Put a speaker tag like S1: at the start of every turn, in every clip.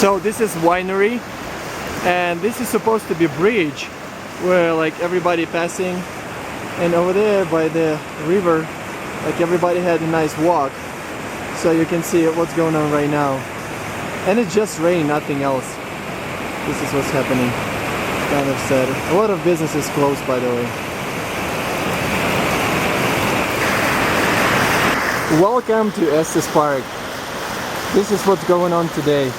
S1: So this is winery, and this is supposed to be bridge where like everybody passing, and over there by the river like everybody had a nice walk, so you can see what's going on right now. And it just rained, nothing else. This is what's happening. Kind of sad. A lot of businesses closed, by the way. Welcome to Estes Park. This is what's going on today.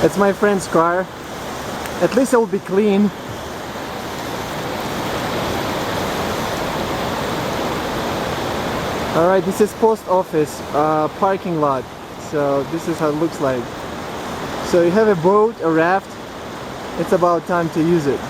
S1: It's my friend's car. At least it will be clean. Alright, this is post office parking lot. So this is how it looks like. So you have a boat, a raft. It's about time to use it.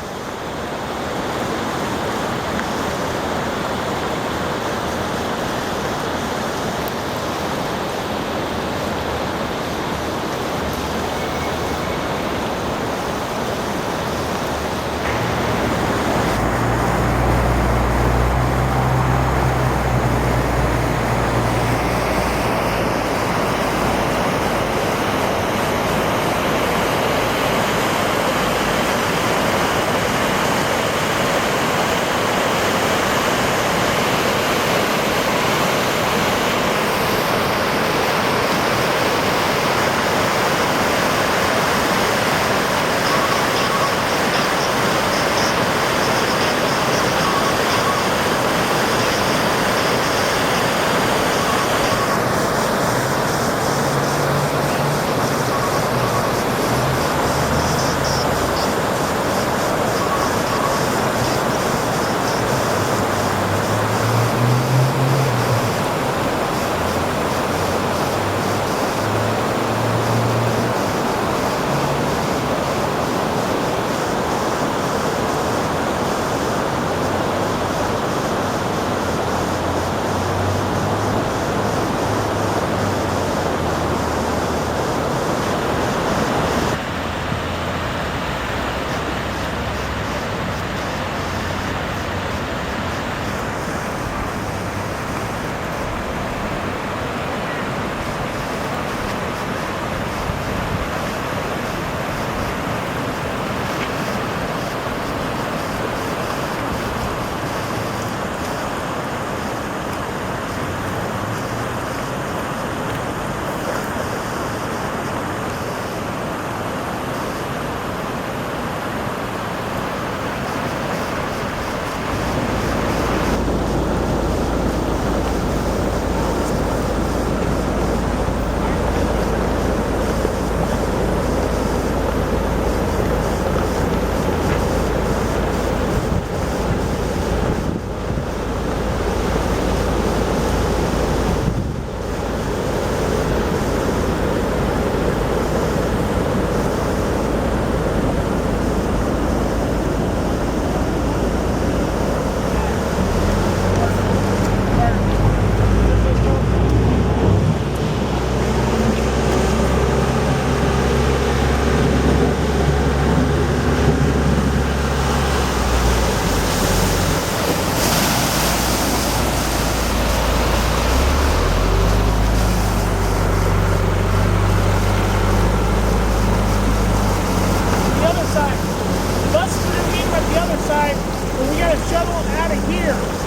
S2: The bus is going to meet at the other side, and we got to shuttle out of here.